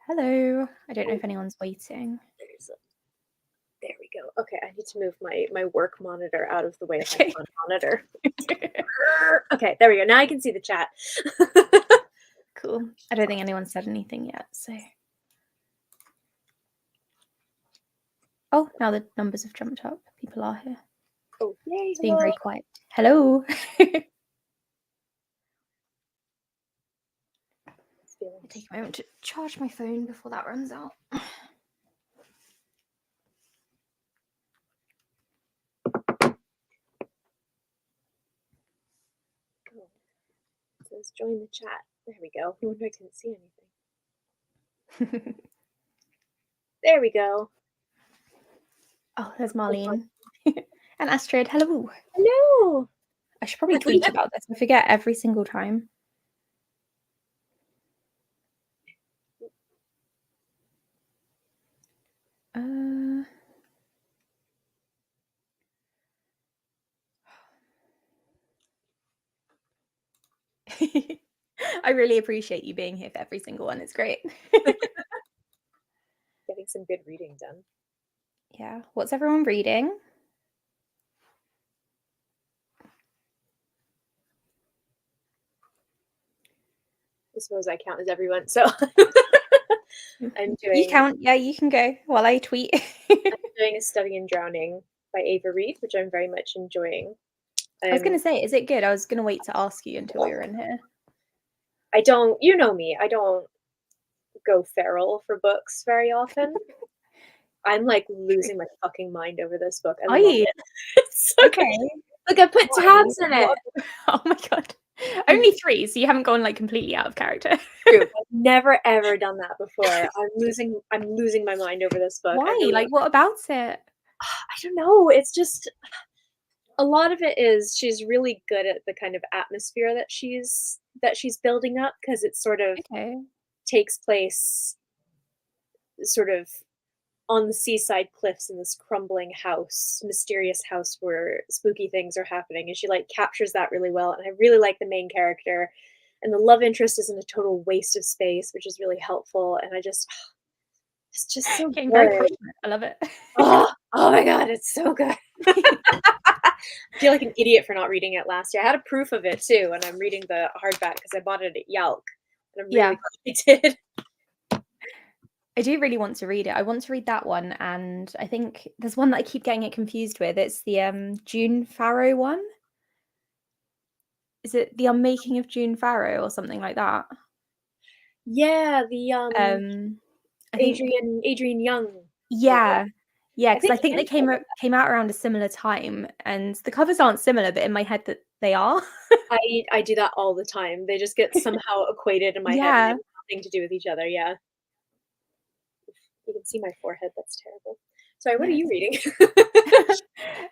Hello. I don't know if anyone's waiting. There we go. Okay, I need to move my work monitor out of the way of my Okay. fun monitor. Okay, there we go. Now I can see the chat. Cool. I don't think anyone said anything yet, so. Oh, now the numbers have jumped up. People are here. Oh, yay. It's being very quiet. Hello. I'll take a moment to charge my phone before that runs out. Cool. It says join the chat. There we go. I wonder I couldn't see anything. There we go. Oh, there's Marlene. And Astrid. Hello. Hello. I should probably tweet about this. I forget every single time. I really appreciate you being here for every single one. It's great. Getting some good reading done. Yeah. What's everyone reading? I suppose I count as everyone, so I'm doing. You count. Yeah, you can go while I tweet. I'm doing A Study in Drowning by Ava Reid, which I'm very much enjoying. I was going to say, is it good? I was going to wait to ask you until we were in here. I don't, you know me, I don't go feral for books very often. I'm like losing my fucking mind over this book. I love it. It's so okay. Good. Look, I put tabs in it. Oh my god. Only 3, so you haven't gone like completely out of character. True. I've never ever done that before. I'm losing my mind over this book. Why? Like, what about it? I don't know. It's just a lot of it is she's really good at the kind of atmosphere that she's building up, because it sort of takes place sort of on the seaside cliffs in this crumbling house, mysterious house where spooky things are happening, and she like captures that really well. And I really like the main character, and the love interest isn't a total waste of space, which is really helpful. And it's just so good. Very I love it. Oh my god, it's so good. I feel like an idiot for not reading it last year. I had a proof of it too, and I'm reading the hardback because I bought it at Yelk, and I'm really glad I did. I do really want to read it. I want to read that one, and I think there's one that I keep getting it confused with. It's the June Farrow one. Is it The Unmaking of June Farrow or something like that? Yeah, the Adrian Young. Yeah, because I think they came out around a similar time, and the covers aren't similar, but in my head that they are. I do that all the time. They just get somehow equated in my head. And they have nothing to do with each other. Yeah. You can see my forehead. That's terrible. Sorry, what are you reading?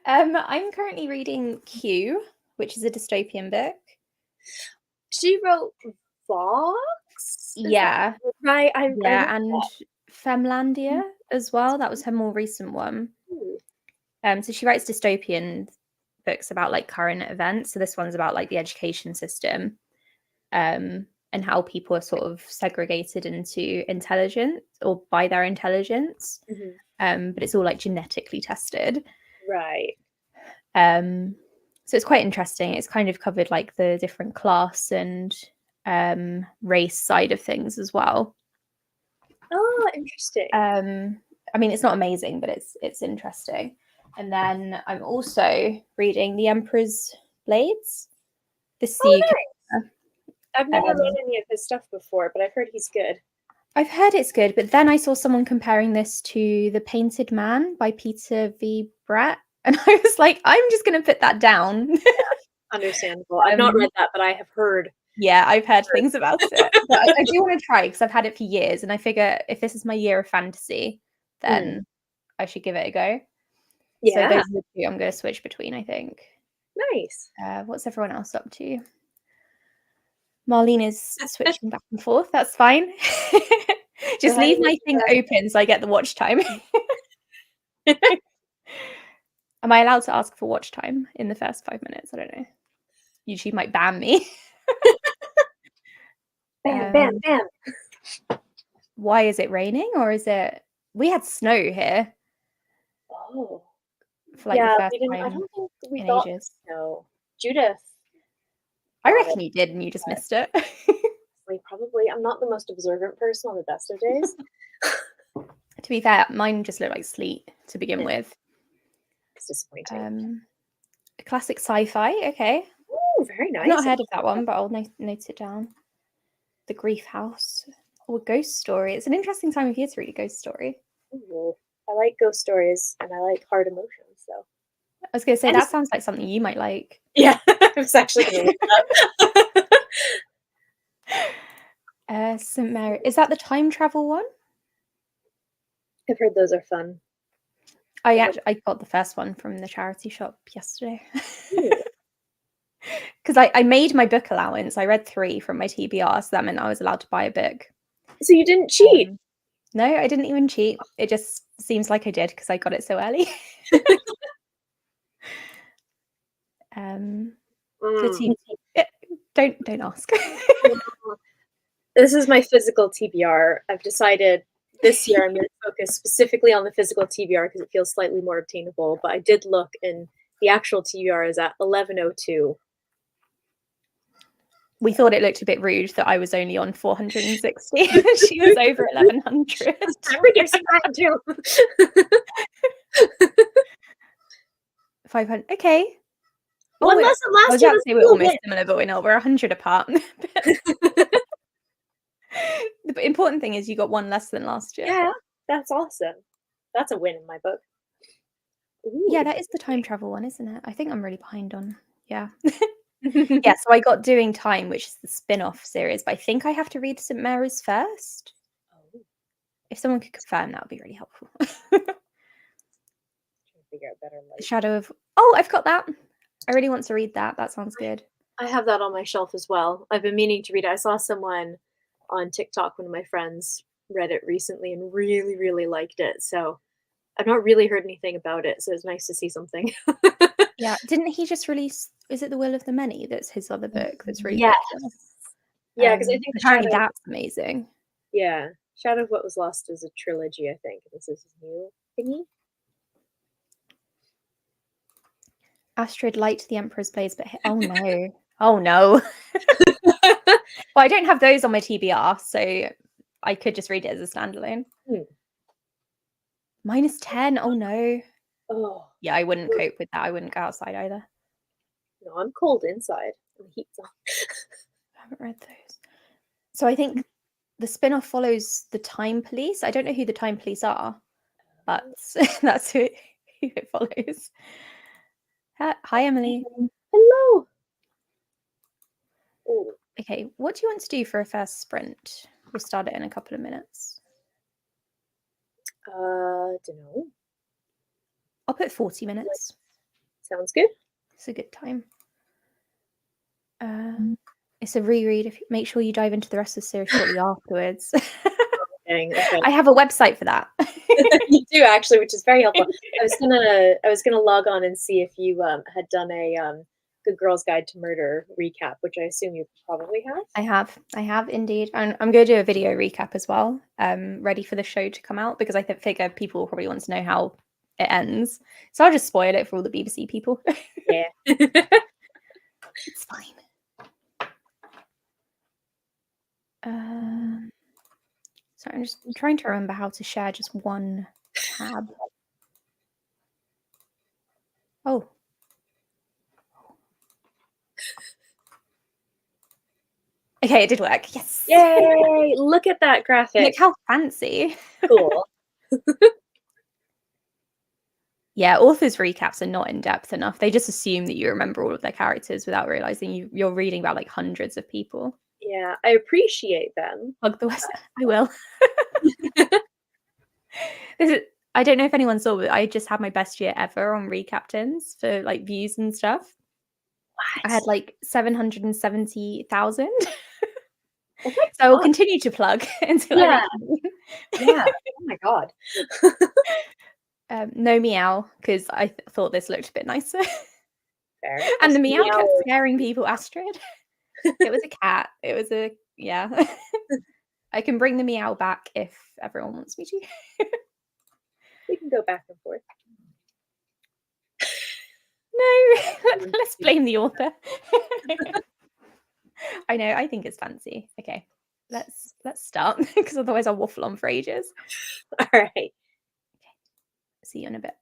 I'm currently reading Q, which is a dystopian book. She wrote Vox? Yeah. Right. And Femlandia as well. That was her more recent one. So she writes dystopian books about like current events. So this one's about like the education system, and how people are sort of segregated into intelligence or by their intelligence. But it's all like genetically tested. Right. So it's quite interesting. It's kind of covered like the different class and race side of things as well. Oh, interesting. I mean, it's not amazing, but it's interesting. And then I'm also reading The Emperor's Blades. Nice. I've never read any of his stuff before, but I've heard he's good. I've heard it's good, but then I saw someone comparing this to The Painted Man by Peter V. Brett, and I was like, I'm just going to put that down. Understandable. I've not read that, but I have heard. Yeah, I've heard things about it. But I do want to try, because I've had it for years, and I figure if this is my year of fantasy, then I should give it a go. Yeah. So those are the 2 I'm going to switch between, I think. Nice. What's everyone else up to? Marlene is switching back and forth. That's fine. Just leave my thing open so I get the watch time. Am I allowed to ask for watch time in the first 5 minutes? I don't know. YouTube might ban me. Bam. why is it raining, or is it? We had snow here Oh, for like the yeah, first we didn't. I time don't think we in got ages. snow. Judith I got it. reckon you did, and you just missed it. Probably. I'm not the most observant person on the best of days. To be fair, mine just looked like sleet to begin with. It's disappointing. A classic sci-fi. Okay. Oh, very nice. I've not heard of that one, but I'll note it down. The Grief House, or Ghost Story. It's an interesting time of year to read a ghost story. Ooh, I like ghost stories, and I like hard emotions. So I was going to say, that sounds like something you might like. Yeah, I was actually going to look it up. St. Mary. Is that the time travel one? I've heard those are fun. I got the first one from the charity shop yesterday. Because I made my book allowance. I read 3 from my TBR, so that meant I was allowed to buy a book. So you didn't cheat? No, I didn't even cheat. It just seems like I did because I got it so early. Don't ask. This is my physical TBR. I've decided this year I'm going to focus specifically on the physical TBR because it feels slightly more obtainable. But I did look, and the actual TBR is at 1102. We thought it looked a bit rude that I was only on 460. She was over 1100. I'm reducing that too. 500. Okay. One less than last year. I was about year. to say we're almost similar, but we're 100 apart. The important thing is you got one less than last year. Yeah, that's awesome. That's a win in my book. Ooh, yeah, that is the time travel one, isn't it? I think I'm really behind on. Yeah. Yeah, so I got Doing Time, which is the spin-off series, but I think I have to read St. Mary's first. Oh. If someone could confirm, that would be really helpful. Figure out better light. Shadow of... Oh, I've got that. I really want to read that. That sounds good. I have that on my shelf as well. I've been meaning to read it. I saw someone on TikTok, one of my friends, read it recently and really, really liked it. So I've not really heard anything about it, so it's nice to see something. Yeah, didn't he just release? Is it The Will of the Many? That's his other book. That's really popular. Yeah, because I think apparently that's amazing. Yeah, Shadow of What Was Lost is a trilogy. I think this is his new thingy. Astrid liked The Emperor's Blaze, but oh no, oh no. Well, I don't have those on my TBR, so I could just read it as a standalone. -10. Oh no. Oh yeah, I wouldn't cope with that. I wouldn't go outside either. No, I'm cold inside. The heat's on. I haven't read those. So I think the spin-off follows the Time Police. I don't know who the Time Police are, but that's who it follows. Hi, Emily. Hello. Ooh. Okay, what do you want to do for a first sprint? We'll start it in a couple of minutes. Don't know. I'll put 40 minutes. Sounds good. It's a good time. It's a reread. Make sure you dive into the rest of the series shortly afterwards. Okay. I have a website for that. You do actually, which is very helpful. I was gonna log on and see if you had done a Good Girl's Guide to Murder recap, which I assume you probably have. I have indeed. And I'm going to do a video recap as well, ready for the show to come out, because I figure people will probably want to know how it ends. So I'll just spoil it for all the BBC people. Yeah. It's fine. So I'm just trying to remember how to share just one tab. Oh. Okay, it did work. Yes. Yay! Look at that graphic. Look how fancy. Cool. Yeah, authors' recaps are not in depth enough. They just assume that you remember all of their characters without realizing you're reading about like hundreds of people. Yeah, I appreciate them. Plug the West. I will. I don't know if anyone saw, but I just had my best year ever on recaptains for like views and stuff. What? I had like 770,000. So I will continue to plug until I Yeah. Oh my god. No meow, because I thought this looked a bit nicer. Fair. And the meow kept scaring people, Astrid. It was a cat. It was a, yeah. I can bring the meow back if everyone wants me to. We can go back and forth. No, let's blame the author. I know, I think it's fancy. Okay, let's start because otherwise I'll waffle on for ages. All right. Okay. See you in a bit.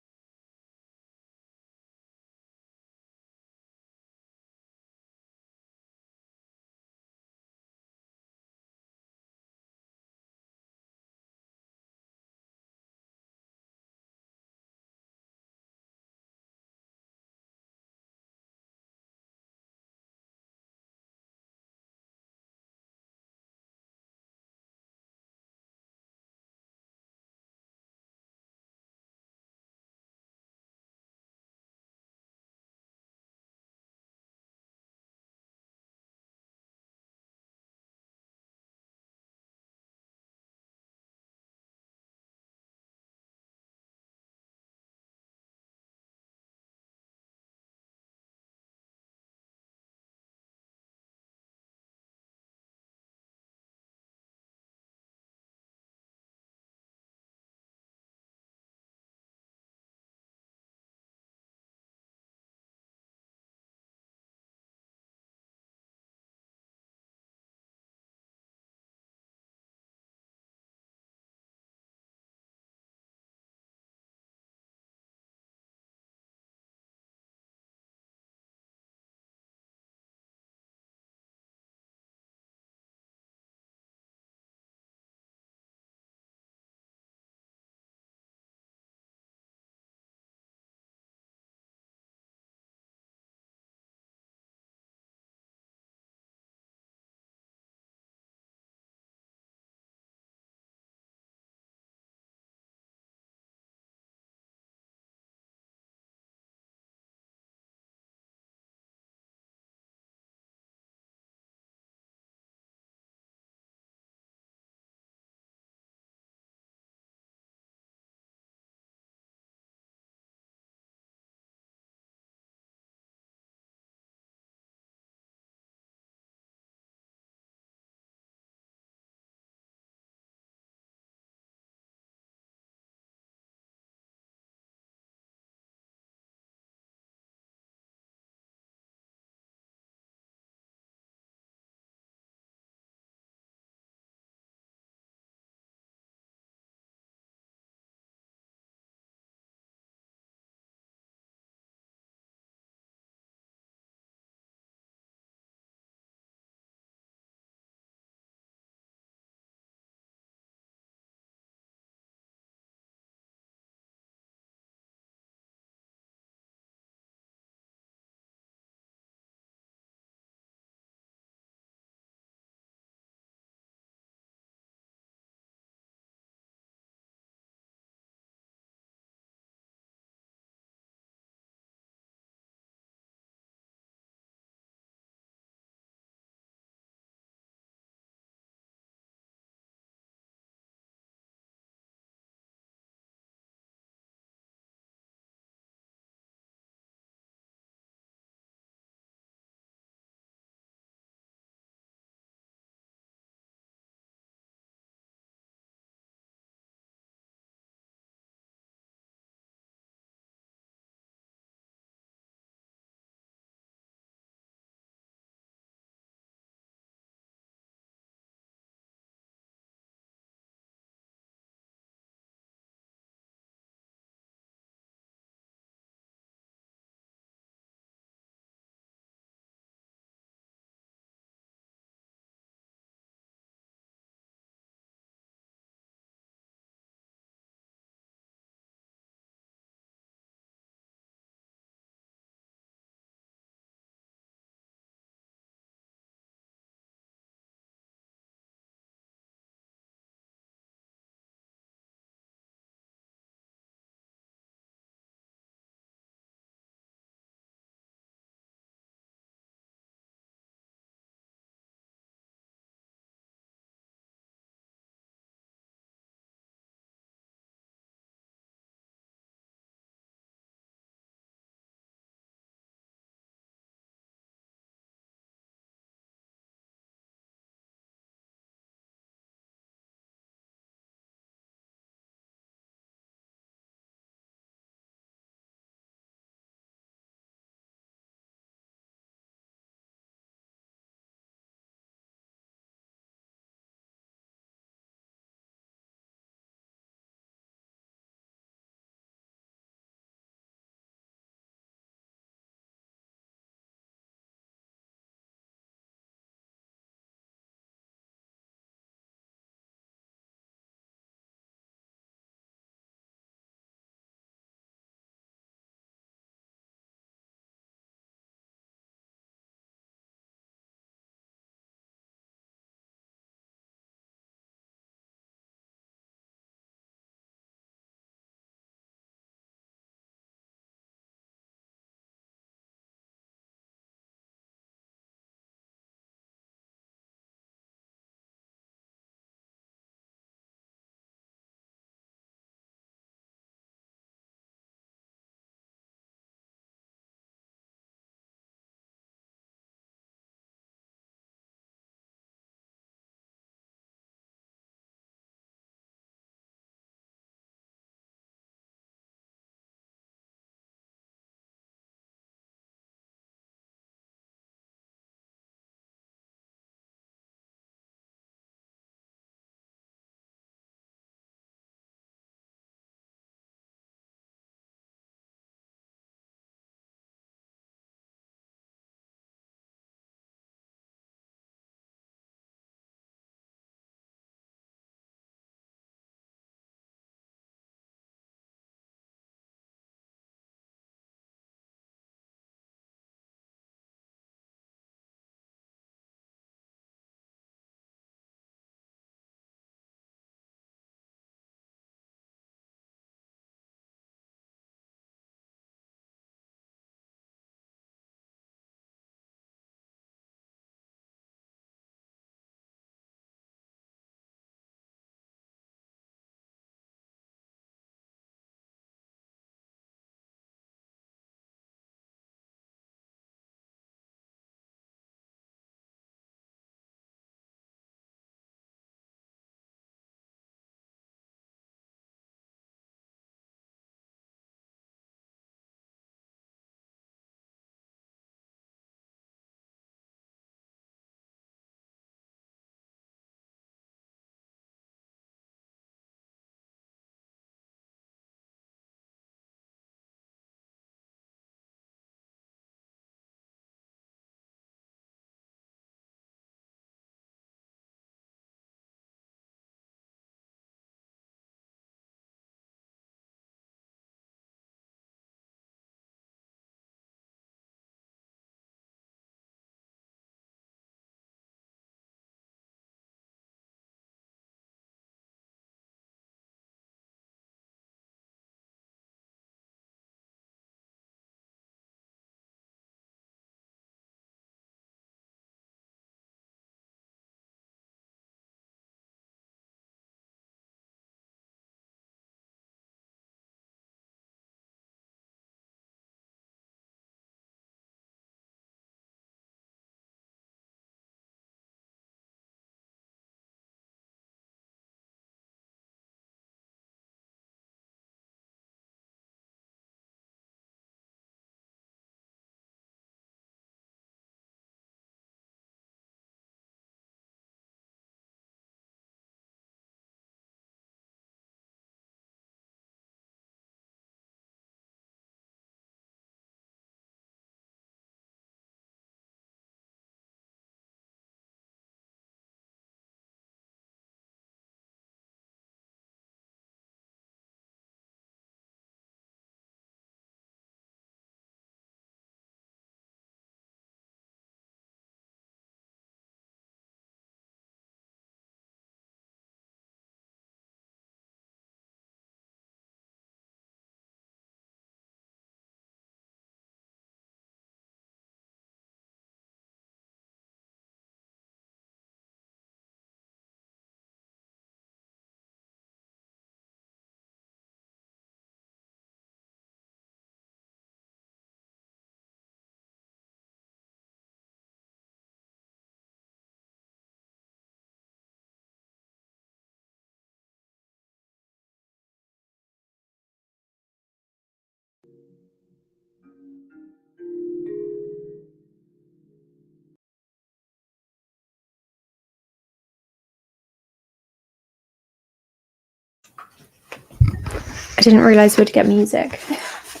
I didn't realise we'd get music. It's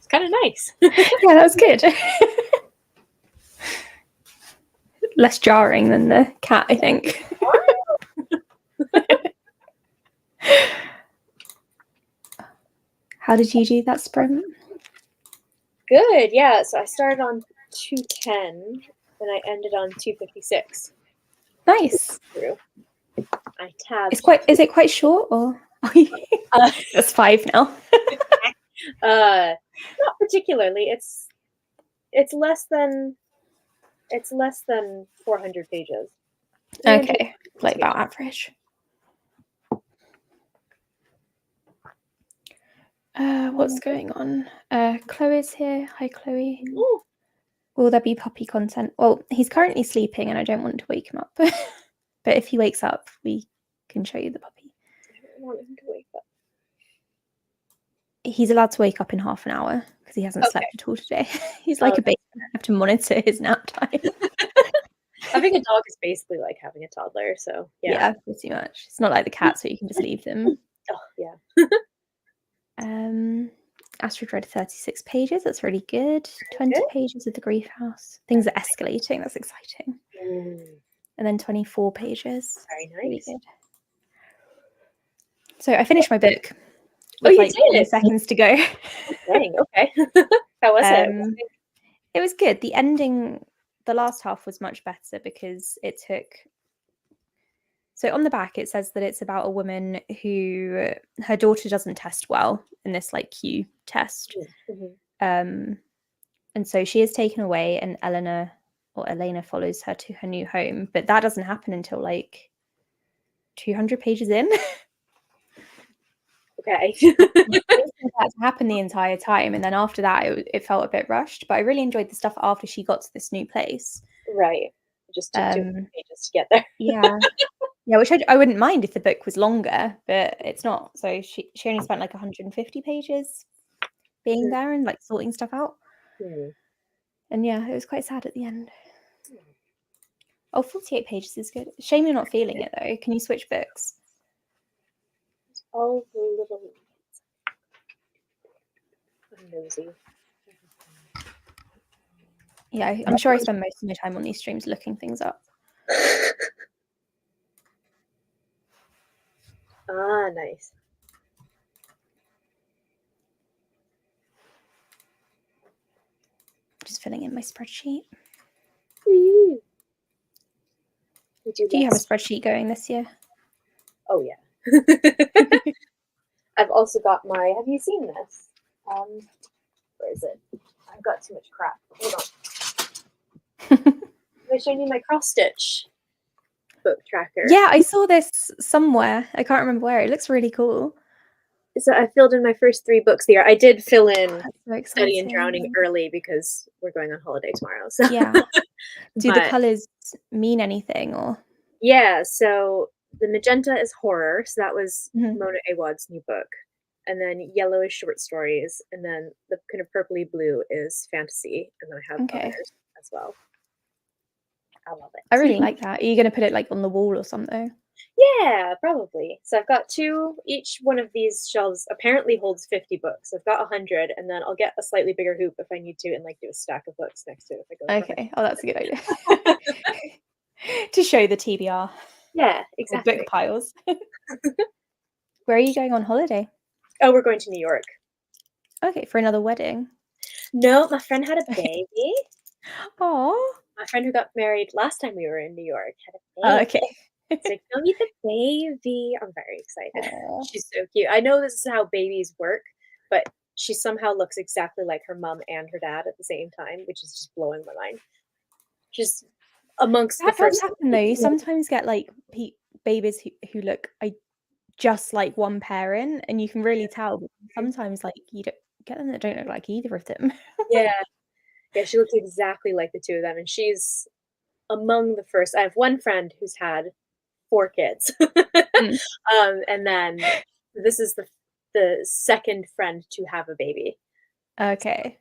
kind of nice. Yeah, that was good. Less jarring than the cat, I think. How did you do that sprint? Good, yeah. So I started on 210 and I ended on 256. Nice. I tabbed. Is it quite short or? That's 5 now. Not particularly. It's less than 400 pages. Okay, like about average. What's going on? Chloe's here. Hi, Chloe. Ooh. Will there be puppy content? Well, he's currently sleeping and I don't want to wake him up. But if he wakes up, we can show you the puppy. I don't want him to wake up. He's allowed to wake up in half an hour because he hasn't slept at all today. He's like a baby. I have to monitor his nap time. Having a dog is basically like having a toddler, so yeah, pretty much. It's not like the cat, so you can just leave them. Oh yeah. Astrid read 36 pages. That's really good. 20 pages of the Grief House. Things are escalating. That's exciting. And then 24 pages. Very nice. Really good. So I finished my book. With like 20 seconds to go. Dang, okay. How was it? It was good. The ending, the last half was much better because it took. So on the back, it says that it's about a woman who her daughter doesn't test well in this like Q test. And so she is taken away and Elena follows her to her new home. But that doesn't happen until like 200 pages in. Okay. That happened the entire time. And then after that, it felt a bit rushed. But I really enjoyed the stuff after she got to this new place. Right. Just took 2 pages to get there. Yeah. Yeah, which I wouldn't mind if the book was longer, but it's not. So she only spent like 150 pages being there and like sorting stuff out. And yeah, it was quite sad at the end. Oh, 48 pages is good. Shame you're not feeling it though. Can you switch books? All the little nosy. Yeah, I'm sure I spend most of my time on these streams looking things up. Ah, nice. Just filling in my spreadsheet. Do you have a spreadsheet going this year? Oh yeah. I've also got my. Have you seen this? Where is it? I've got too much crap. Hold on. I showed you my cross stitch book tracker. Yeah, I saw this somewhere. I can't remember where. It looks really cool. So I filled in my first 3 books the year. I did fill in Study and Drowning early because we're going on holiday tomorrow. So yeah. Do the colors mean anything or? Yeah, so the magenta is horror. So that was Mona Awad's new book. And then yellow is short stories. And then the kind of purpley blue is fantasy. And then I have others as well. I love it. I really like that. Are you going to put it like on the wall or something? Yeah, probably. So I've got 2. Each one of these shelves apparently holds 50 books. I've got 100, and then I'll get a slightly bigger hoop if I need to, and like do a stack of books next to it if I go. Okay. Oh, that's a good idea. To show the TBR. Yeah, exactly. Book piles. Where are you going on holiday? Oh, we're going to New York. Okay, for another wedding. No, my friend had a baby. Oh. My friend who got married last time we were in New York had a baby. Oh, okay. So come meet the baby. I'm very excited. She's so cute. I know this is how babies work, but she somehow looks exactly like her mom and her dad at the same time, which is just blowing my mind. She's amongst that the first. Does happen though. You sometimes get like babies who look just like one parent, and you can really tell. But sometimes like you don't get them that don't look like either of them. Yeah, she looks exactly like the 2 of them, and she's among the first. I have one friend who's had 4 kids, and then this is the second friend to have a baby. Okay.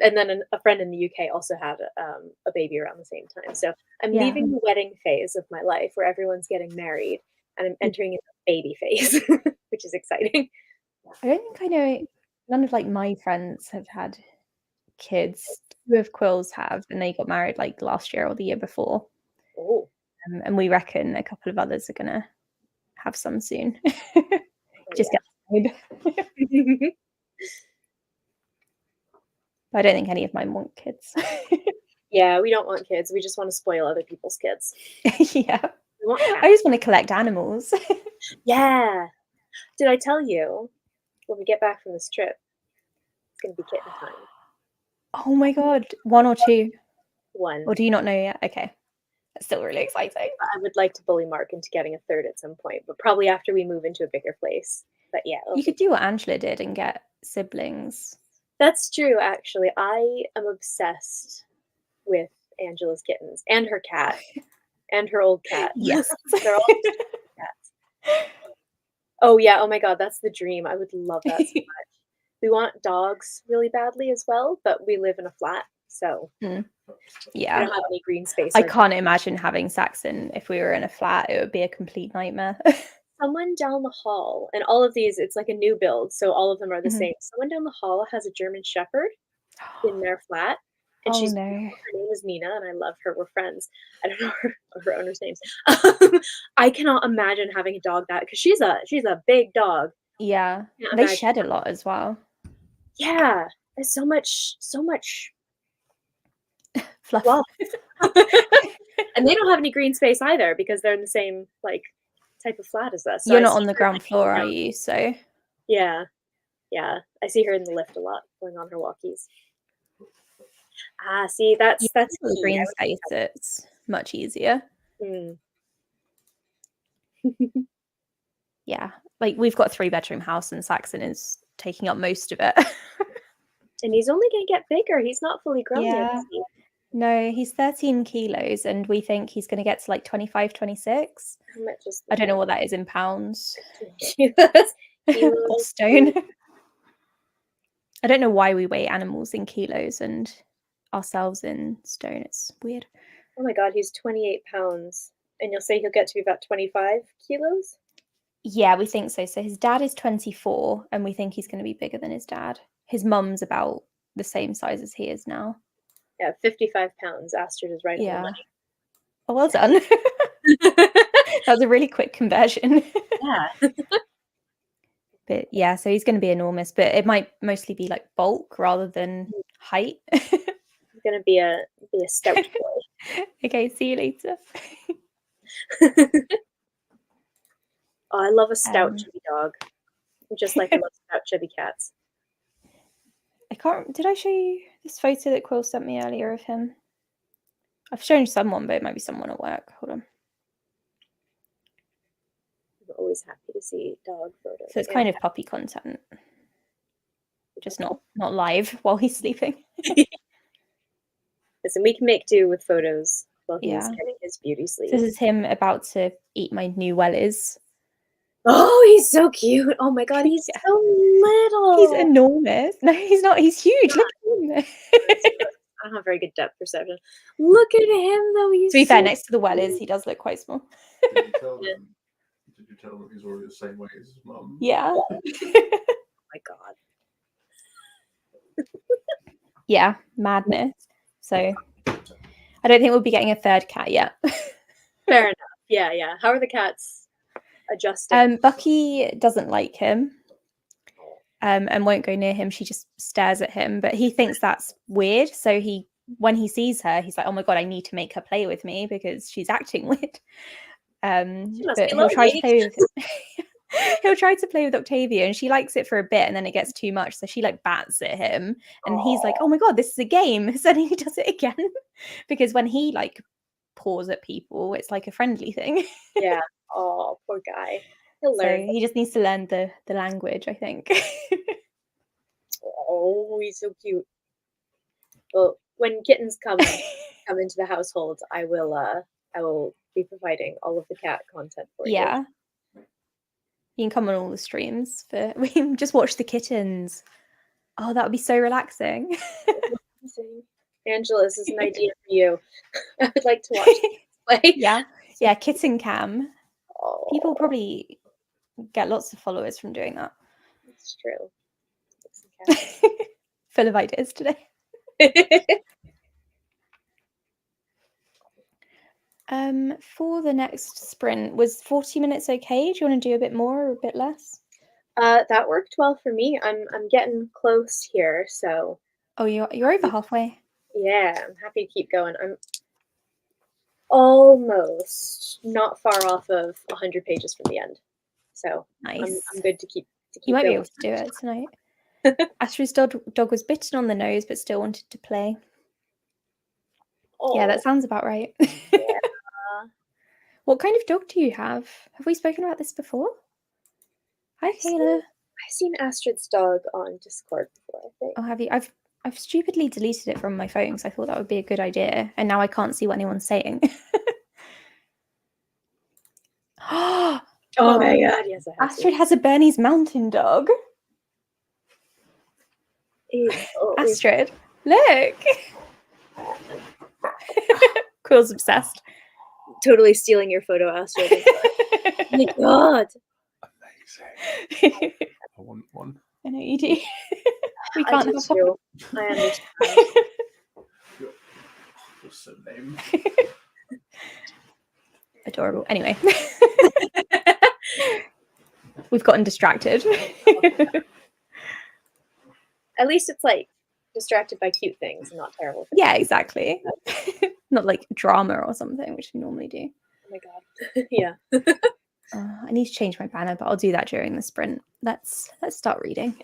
And then a friend in the UK also had a baby around the same time. So I'm leaving the wedding phase of my life where everyone's getting married, and I'm entering into baby face, which is exciting. I don't think I know. None of like my friends have had kids. 2 of Quill's have, and they got married like last year or the year before. Oh, And we reckon a couple of others are gonna have some soon. Just yeah. get I don't think any of mine want kids. Yeah, we don't want kids. We just want to spoil other people's kids. Yeah. We want I cats. just want to collect animals. Yeah. Did I tell you when we get back from this trip, it's gonna be kitten time? Oh my god. 1 or 2? One. Or do you not know yet? Okay. That's still really exciting. I would like to bully Mark into getting a third at some point, but probably after we move into a bigger place. But yeah, You could do what Angela did and get siblings. that's true, actually. I am obsessed with Angela's kittens and her cat and her old cat. Yes. They're all cats. Oh yeah, oh my god, that's the dream. I would love that so much. We want dogs really badly as well, but we live in a flat, so we Yeah. don't have any green space. I can't imagine having Saxon if we were in a flat. It would be a complete nightmare. Someone down the hall, and all of these, it's like a new build, so all of them are the Mhm. same. Someone down the hall has a German Shepherd in their flat, and Oh, she's no. beautiful. Her name is Nina, and I love her. We're friends. I don't know her owner's names. I cannot imagine having a dog that because she's a big dog. Yeah. Can't They imagine. shed a lot as well. Yeah, there's so much Fluff. fluff. And they don't have any green space either because they're in the same like type of flat as us. So You're I not see on the her ground like, floor, are you? So yeah, yeah. I see her in the lift a lot, going on her walkies. Ah, see, that's the key. green space, it's much easier. Mm. Yeah. Like we've got a 3-bedroom house and Saxon is taking up most of it. And he's only gonna get bigger. He's not fully grown yet, Yeah. is he? No, he's 13 kilos and we think he's going to get to like 25, 26. How much is I don't know what that is in pounds. Or Kilos. stone. I don't know why we weigh animals in kilos and ourselves in stone. It's weird. Oh my god, he's 28 pounds. And you'll say he'll get to be about 25 kilos? Yeah, we think so. So his dad is 24 and we think he's going to be bigger than his dad. His mum's about the same size as he is now. Yeah, 55 pounds. Astrid is right on the money. Oh, well done. That was a really quick conversion. Yeah. But yeah, so he's going to be enormous, but it might mostly be like bulk rather than height. He's gonna be a stout boy. Okay, see you later. Oh, I love a stout chubby dog. Just like I love stout chubby cats. Did I show you this photo that Quill sent me earlier of him? I've shown someone, but it might be someone at work. Hold on. I'm always happy to see dog photos. So it's kind of puppy content. Just not live while he's sleeping. Listen, we can make do with photos while he's Yeah. getting his beauty sleep. This is him about to eat my new wellies. Oh, he's so cute. Oh my god, he's so little. He's enormous. No, he's not. He's huge. Look at him. I don't have very good depth perception. Look at him, though. He's to be fair, next to the wellies, he does look quite small. Did you tell them he's already the same weight as his mum? Yeah. Oh my god. Yeah, madness. So I don't think we'll be getting a third cat yet. Fair enough. Yeah, yeah. How are the cats adjusting? Bucky doesn't like him and won't go near him. She just stares at him, but he thinks that's weird. So when he sees her, he's like, oh my god, I need to make her play with me because she's acting weird. But he'll try to play with he'll try to play with Octavia and she likes it for a bit and then it gets too much. So she like bats at him and he's like, oh my god, this is a game. So then he does it again because when he like paws at people, it's like a friendly thing. Yeah. Oh, poor guy. He'll learn. So he just needs to learn the language, I think. Oh, he's so cute. Well, when kittens come into the household, I will be providing all of the cat content for you. Yeah. You can come on all the streams, but we can just watch the kittens. Oh, that would be so relaxing. Angela, this is an idea for you. I would like to watch this play. Yeah. Yeah, kitten cam. Oh. People probably get lots of followers from doing that. It's true. Full of ideas today. For the next sprint, was 40 minutes okay? Do you want to do a bit more or a bit less? That worked well for me. I'm getting close here, so. Oh, you're over halfway. Yeah, I'm happy to keep going. I'm almost not far off of 100 pages from the end, so nice. I'm good to keep You might going. be able to do it tonight. Astrid's dog was bitten on the nose, but still wanted to play. Oh. Yeah, that sounds about right. Yeah. What kind of dog do you have? Have we spoken about this before? Hi, Kayla. I've seen Astrid's dog on Discord before, I think. Oh, have you? I've stupidly deleted it from my phone because I thought that would be a good idea, and now I can't see what anyone's saying. Oh my god, yes, I have. Astrid has a Bernese Mountain Dog. Astrid, look. Quill's obsessed. Totally stealing your photo, Astrid. Oh my god. Amazing. I want one. I know you do. We can't have one. I understand. You're so lame. Adorable. Anyway. We've gotten distracted. At least it's like distracted by cute things and not terrible things. Yeah, exactly. Not like drama or something, which we normally do. Oh my god. Yeah. I need to change my banner, but I'll do that during the sprint. Let's start reading.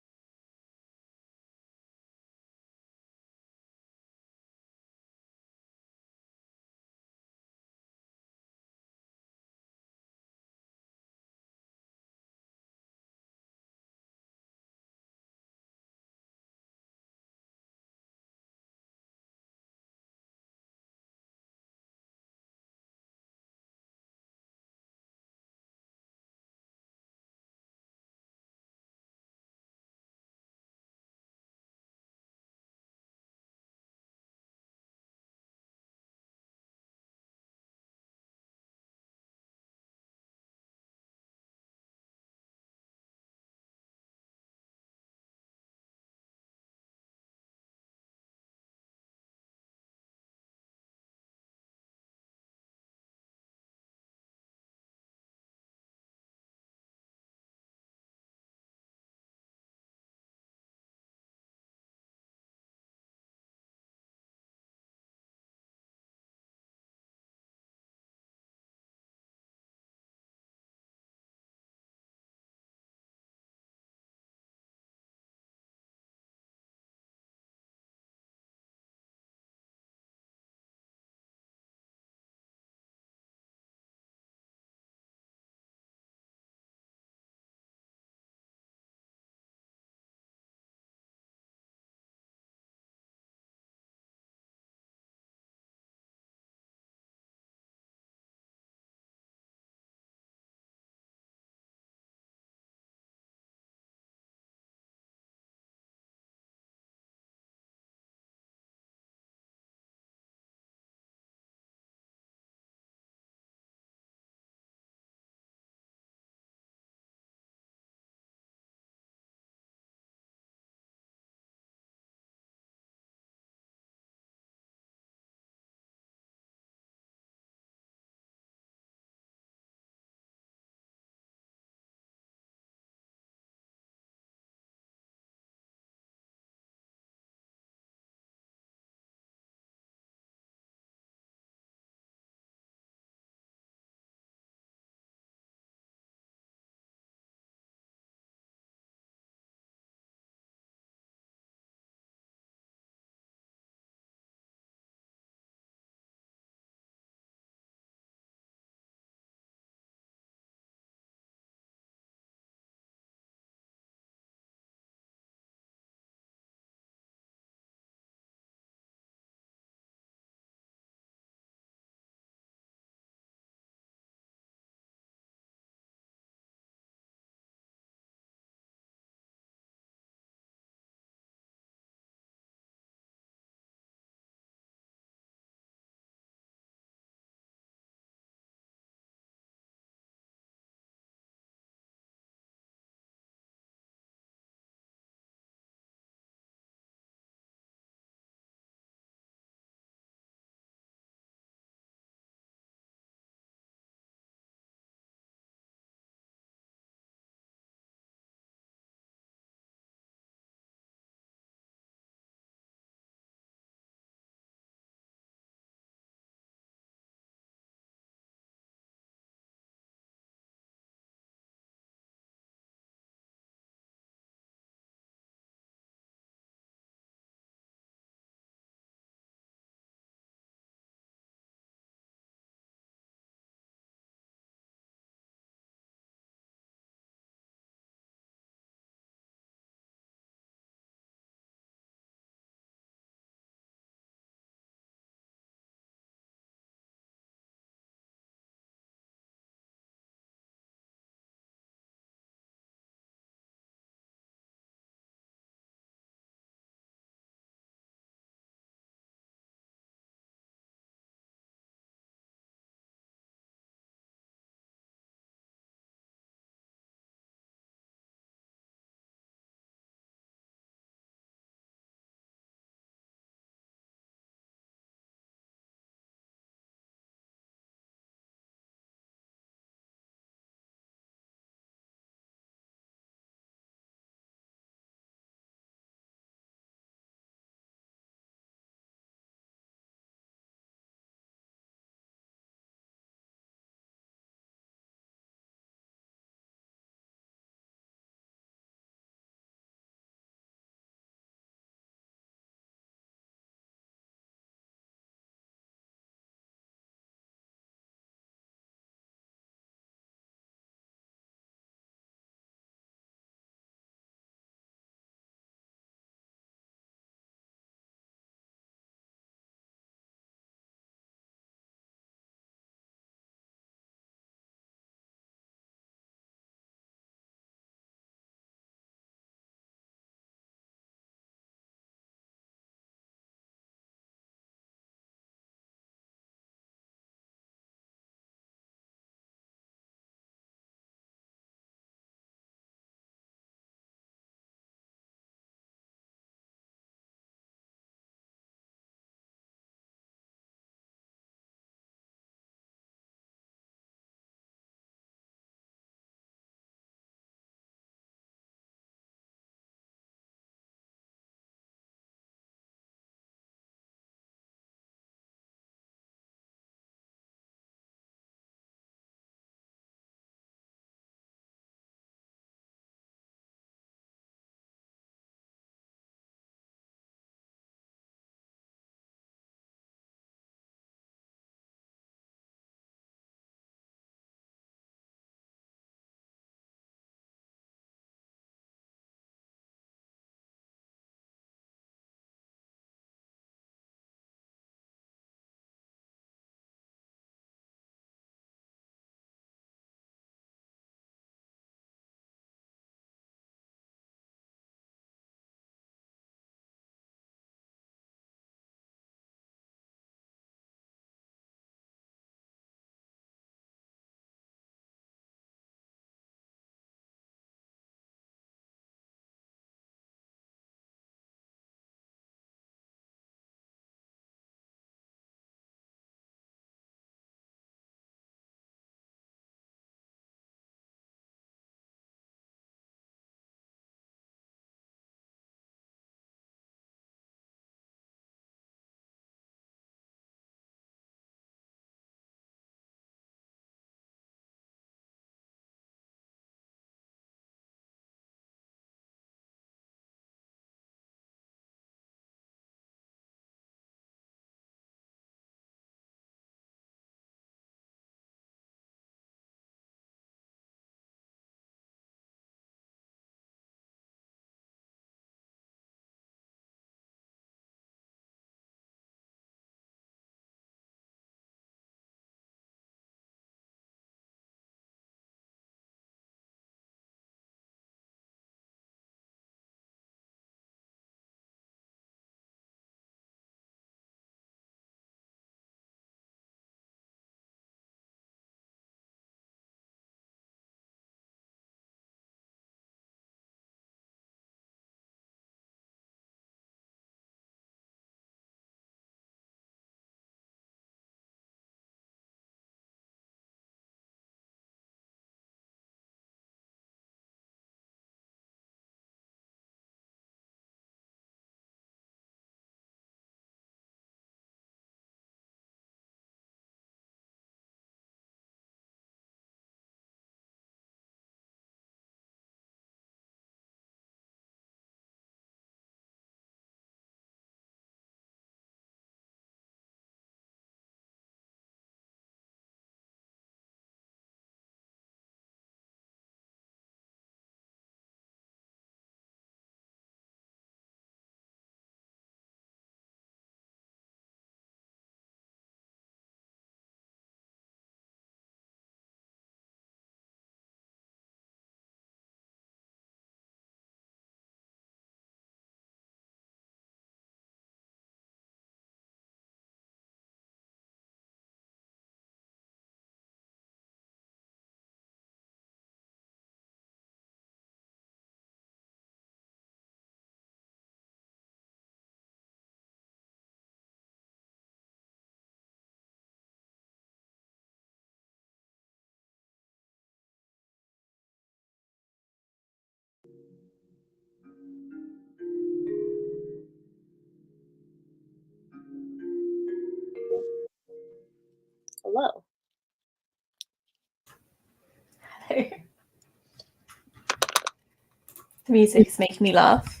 The music is making me laugh.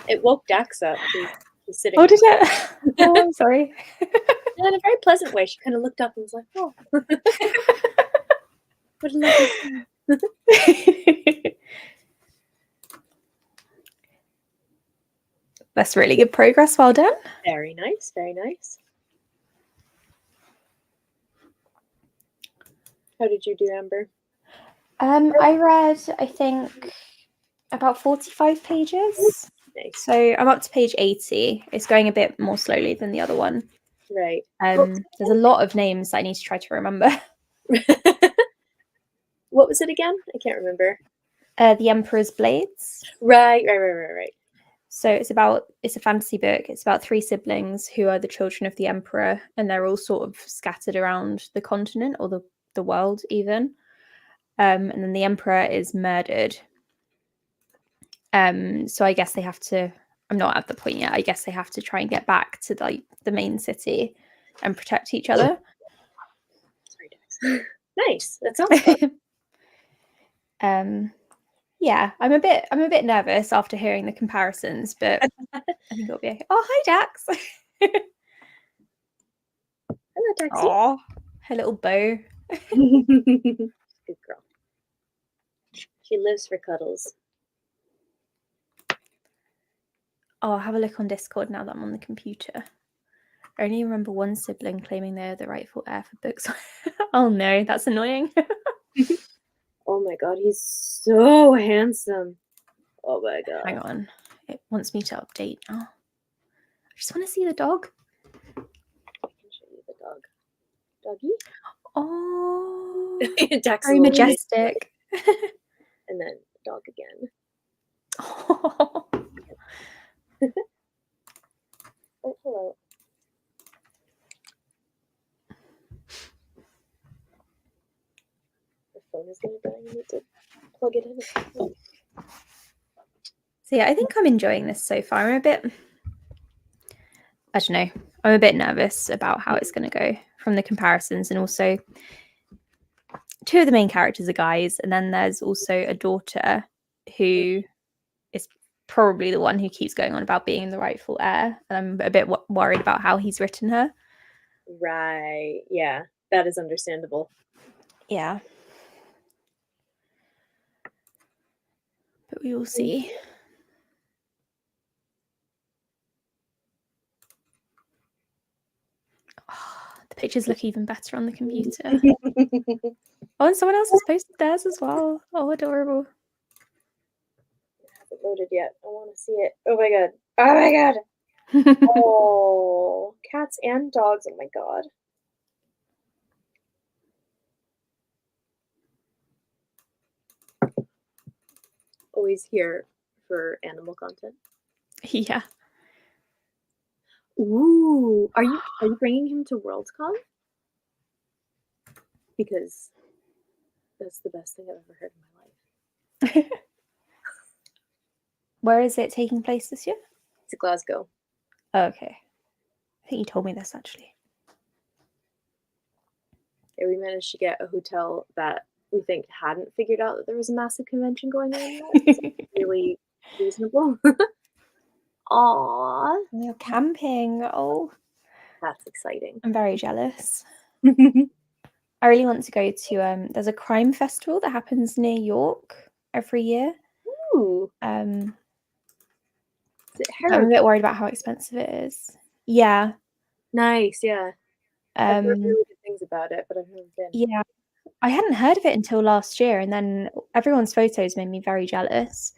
It woke Dax up. She's sitting. Oh, did it? Oh, I'm sorry. In a very pleasant way. She kind of looked up and was like, "Oh, what a lovely scene." That's really good progress. Well done. Very nice. Very nice. How did you do, Amber? I read, I think, about 45 pages. Nice. So I'm up to page 80. It's going a bit more slowly than the other one. Right. There's a lot of names that I need to try to remember. What was it again? I can't remember. The Emperor's Blades. Right. So it's a fantasy book. It's about 3 siblings who are the children of the Emperor, and they're all sort of scattered around the continent or the world even. And then the Emperor is murdered. So I guess they have to. I'm not at the point yet. I guess they have to try and get back to the main city and protect each other. Sorry, Dax. Nice. That sounds fun. Yeah, I'm a bit nervous after hearing the comparisons, but I think it'll be okay. Oh, hi, Dax. Hello, Daxie. Oh, her little bow. Good girl. She lives for cuddles. Oh, I'll have a look on Discord now that I'm on the computer. I only remember one sibling claiming they're the rightful heir for books. Oh no, that's annoying. Oh my god, he's so handsome. Oh my god. Hang on. It wants me to update now. I just want to see the dog. I can show you the dog. Doggy? Oh, Dax very majestic. And then dog again. Oh. Oh, hello. The phone is gonna die. You need to plug it in. So yeah, I think I'm enjoying this so far. I don't know. I'm a bit nervous about how it's going to go from the comparisons, and also 2 of the main characters are guys, and then there's also a daughter who is probably the one who keeps going on about being the rightful heir, and I'm a bit worried about how he's written her. Right. Yeah, that is understandable. Yeah. But we will see. Oh, the pictures look even better on the computer. Oh, and someone else has posted theirs as well. Oh, adorable. It hasn't loaded yet. I want to see it. Oh my god. Oh my god. Oh, cats and dogs. Oh my god. Always here for animal content. Yeah. Ooh, are you bringing him to Worldcon? Because that's the best thing I've ever heard in my life. Where is it taking place this year? It's Glasgow. Oh, okay. I think you told me this actually. Yeah, we managed to get a hotel that we think hadn't figured out that there was a massive convention going on yet. It's really reasonable. Aww. You're camping. Oh. That's exciting. I'm very jealous. I really want to go to there's a crime festival that happens near York every year. Ooh. I'm a bit worried about how expensive it is. Yeah. Nice, yeah. I've heard really good things about it, but I've never been. Yeah. I hadn't heard of it until last year, and then everyone's photos made me very jealous.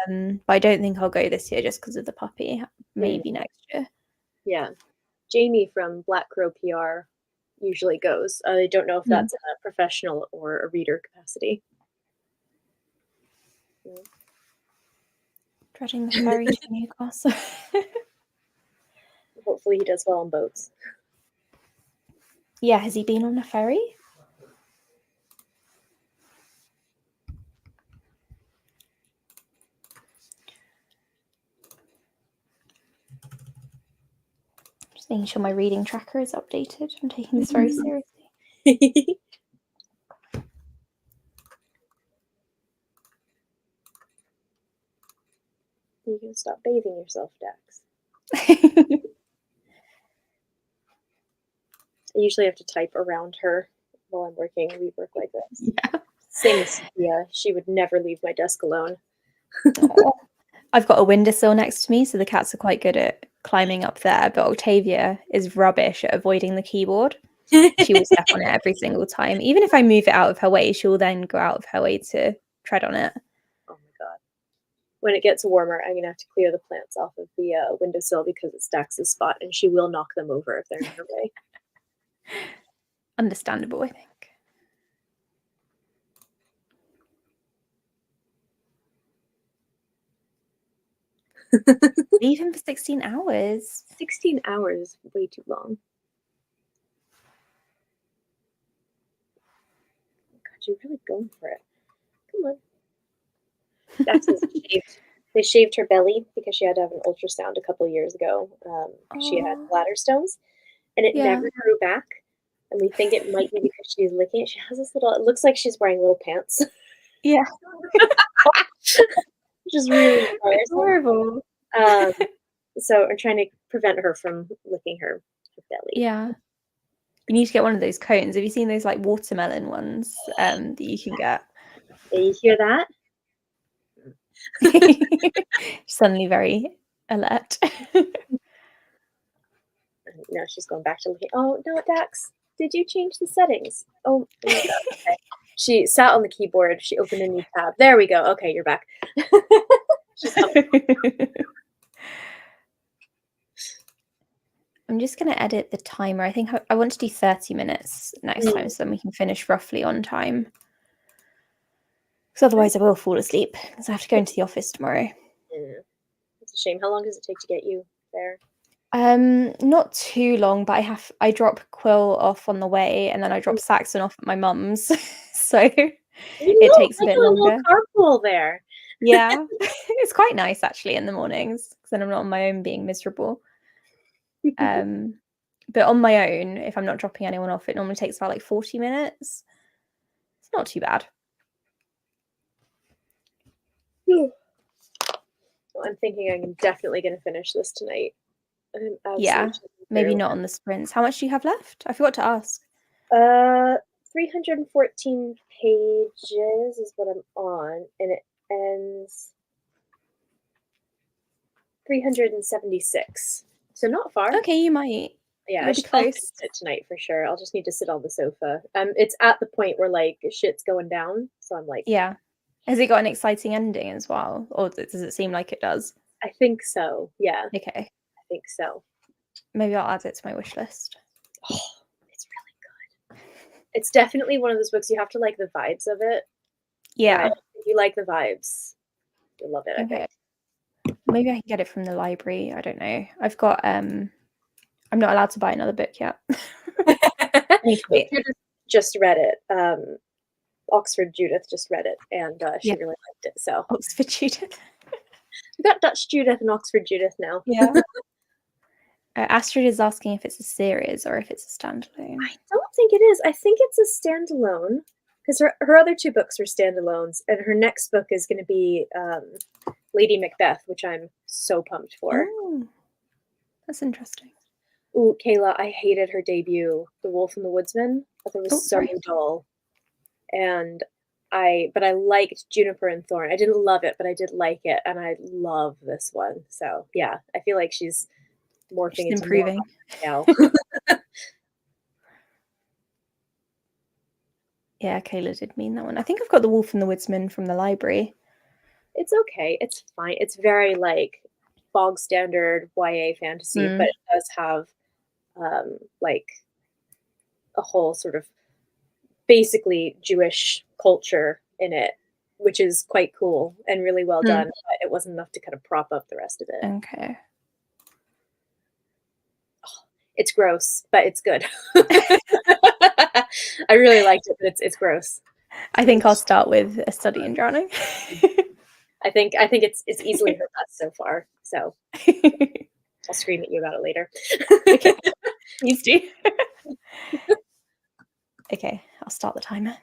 But I don't think I'll go this year just because of the puppy. Maybe next year. Yeah. Jamie from Black Crow PR usually goes. I don't know if that's in a professional or a reader capacity. Dreading the ferry to Newcastle. Hopefully he does well on boats. Yeah, has he been on a ferry? Just making sure my reading tracker is updated. I'm taking this very seriously. you can stop bathing yourself, Dax. I usually have to type around her while I'm working. We work like this. Yeah. Same with Sophia. She would never leave my desk alone. I've got a windowsill next to me, so the cats are quite good at climbing up there, but Octavia is rubbish at avoiding the keyboard. She will step on it every single time. Even if I move it out of her way, she will then go out of her way to tread on it. Oh my god. When it gets warmer, I'm going to have to clear the plants off of the windowsill because it's Dax's spot, and she will knock them over if they're in her way. Understandable, I think. Leave him for 16 hours. 16 hours, way too long. God, you're really going for it. Come on. Dax is shaved. They shaved her belly because she had to have an ultrasound a couple years ago. She had bladder stones, and it never grew back. And we think it might be because she's licking it. She has this little, it looks like she's wearing little pants. Yeah. Which is really horrible. So I'm trying to prevent her from licking her belly. Yeah. You need to get one of those cones. Have you seen those like watermelon ones that you can get? Yeah, you hear that? Suddenly very alert. Now she's going back to looking. Oh, no, Dax, did you change the settings? Oh my god, okay. She sat on the keyboard. She opened a new tab. There we go. Okay, you're back. I'm just going to edit the timer. I think I want to do 30 minutes next time so then we can finish roughly on time. Because otherwise I will fall asleep because I have to go into the office tomorrow. Yeah. It's a shame. How long does it take to get you there? Not too long, but I drop Quill off on the way and then I drop Saxon off at my mum's. So it takes a bit longer. Carpool there. Yeah. It's quite nice actually in the mornings because then I'm not on my own being miserable. But on my own, if I'm not dropping anyone off, it normally takes about like 40 minutes. It's not too bad. Well, I'm thinking I'm definitely going to finish this tonight. Yeah, maybe not on the sprints. How much do you have left? I forgot to ask. 314 pages is what I'm on, and it ends 376. So not far. Okay, you might. Yeah, I'll finish it tonight for sure. I'll just need to sit on the sofa. It's at the point where like shit's going down, so I'm like, yeah. Has it got an exciting ending as well, or does it seem like it does? I think so. Yeah. Okay. I think so. Maybe I'll add it to my wish list. Oh, it's really good. It's definitely one of those books you have to like the vibes of it. Yeah. If you like the vibes, you'll love it. Okay. I think. Maybe I can get it from the library. I don't know. I've got I'm not allowed to buy another book yet. Just read it. Oxford Judith just read it, and she really liked it. So Oxford Judith. We got Dutch Judith and Oxford Judith now. Yeah. Astrid is asking if it's a series or if it's a standalone. I don't think it is. I think it's a standalone because her other two books are standalones, and her next book is going to be Lady Macbeth, which I'm so pumped for. Oh, that's interesting. Ooh, Kayla, I hated her debut, The Wolf and the Woodsman. I thought it was so dull. And I liked Juniper and Thorn. I didn't love it, but I did like it, and I love this one. So yeah, I feel like she's morphing into improving now. Yeah, Kayla did mean that one. I think I've got The Wolf and the Woodsman from the library. It's okay. It's fine. It's very like bog standard YA fantasy, but it does have like a whole sort of basically Jewish culture in it, which is quite cool and really well done. But it wasn't enough to kind of prop up the rest of it. Okay. Oh, it's gross, but it's good. I really liked it, but it's gross. I think I'll start with A Study in Drowning. I think it's easily her best so far. So I'll scream at you about it later. Okay. Please do. Okay, I'll start the timer.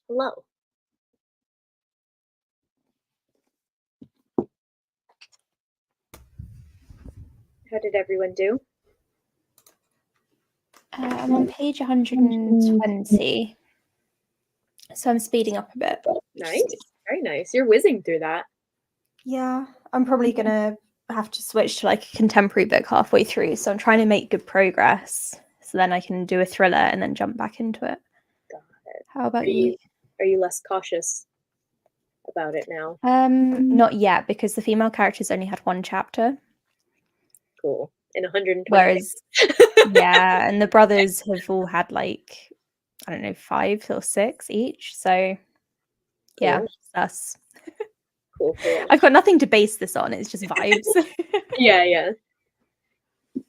Hello. How did everyone do? I'm on page 120. So I'm speeding up a bit. Nice. Very nice. You're whizzing through that. Yeah, I'm probably going to have to switch to like a contemporary book halfway through. So I'm trying to make good progress so then I can do a thriller and then jump back into it. Got it. How about you? Are you less cautious about it now? Not yet, because the female characters only had one chapter. Cool. In 120 Whereas, yeah, and the brothers have all had like, I don't know, 5 or 6 each. So, yeah, us. Cool. I've got nothing to base this on. It's just vibes. Yeah.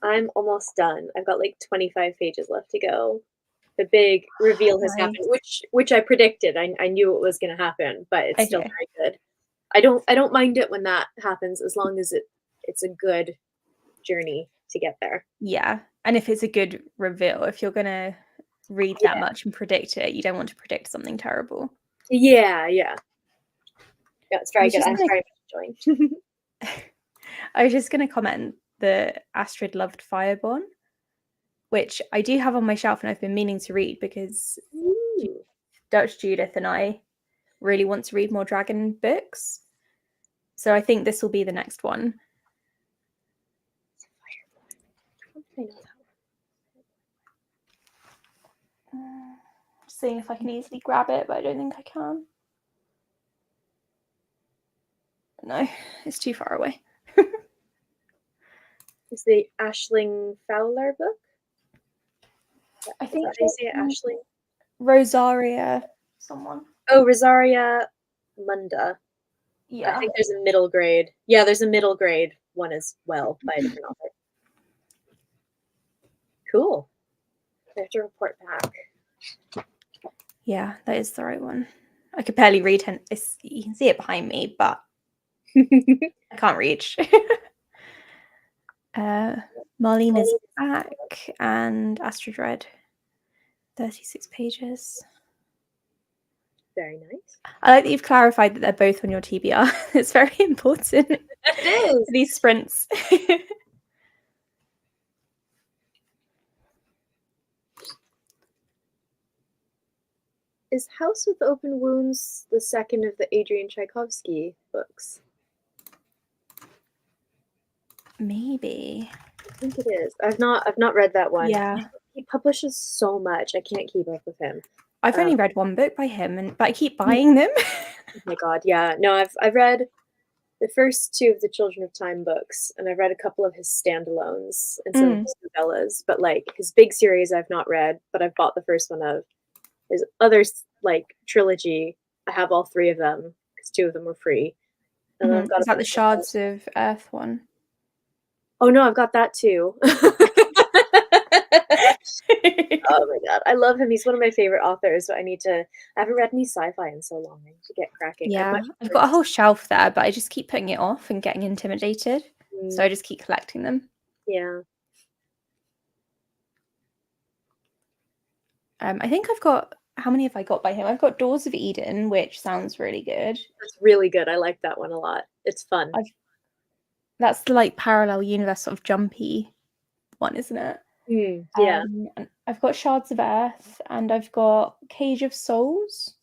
I'm almost done. I've got like 25 pages left to go. The big reveal has happened, which I predicted. I knew it was going to happen, but it's still very good. I don't mind it when that happens, as long as it's a good journey to get there. Yeah, and if it's a good reveal, if you're gonna read that much and predict it, you don't want to predict something terrible. Yeah, it's very good. I'm very much enjoying. I was just gonna comment that Astrid loved Fireborn, which I do have on my shelf and I've been meaning to read because Dutch Judith and I really want to read more dragon books. So I think this will be the next one. Just seeing if I can easily grab it, but I don't think I can. No, it's too far away. Is the Aisling Fowler book? I think they say Aisling. Rosaria, someone. Oh, Rosaria Munda. Yeah. I think there's a middle grade. Yeah, there's a middle grade one as well by a different author. Cool. I have to report back. Yeah, that is the right one. I could barely read it. You can see it behind me, but I can't reach. Marlene is back and Astrid read 36 pages. Very nice. I like that you've clarified that they're both on your TBR. It's very important. It is. These sprints. Is House with Open Wounds the second of the Adrian Tchaikovsky books? Maybe. I think it is. I've not read that one. Yeah. He publishes so much. I can't keep up with him. I've only read one book by him, but I keep buying them. Oh my god, yeah. No, I've read the first 2 of the Children of Time books, and I've read a couple of his standalones and some of his novellas, but like his big series I've not read, but I've bought the first one of his other like trilogy. I have all 3 of them because 2 of them were free. And I've got is that the Shards of Earth one? Oh no, I've got that too. Oh my god, I love him. He's one of my favorite authors, but I haven't read any sci-fi in so long. I need to get cracking. Yeah, I've got a whole shelf there, but I just keep putting it off and getting intimidated. So I just keep collecting them. Yeah. I think I've got, how many have I got by him? I've got Doors of Eden, which sounds really good. That's really good. I like that one a lot. It's fun. That's the like parallel universe sort of jumpy one, isn't it? Yeah. I've got Shards of Earth and I've got Cage of Souls.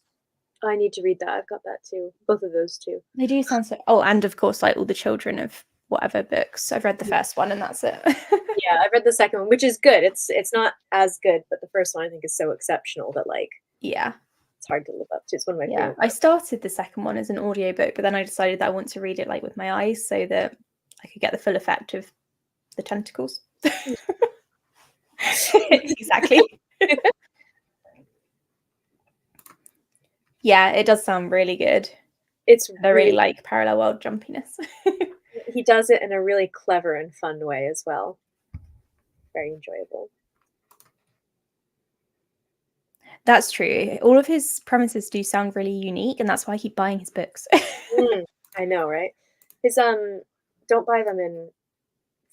I need to read that. I've got that too. Both of those two. They do sound so. Oh, and of course, like all the Children of whatever books. I've read the first one and that's it. Yeah, I've read the second one, which is good. It's not as good, but the first one I think is so exceptional that like it's hard to live up to. It's one of my favorite. I started the second one as an audiobook, but then I decided that I want to read it like with my eyes so that I could get the full effect of the tentacles. Exactly. Yeah, it does sound really good. I really like parallel world jumpiness. He does it in a really clever and fun way as well. Very enjoyable. That's true. All of his premises do sound really unique, and that's why I keep buying his books. I know, right? His don't buy them in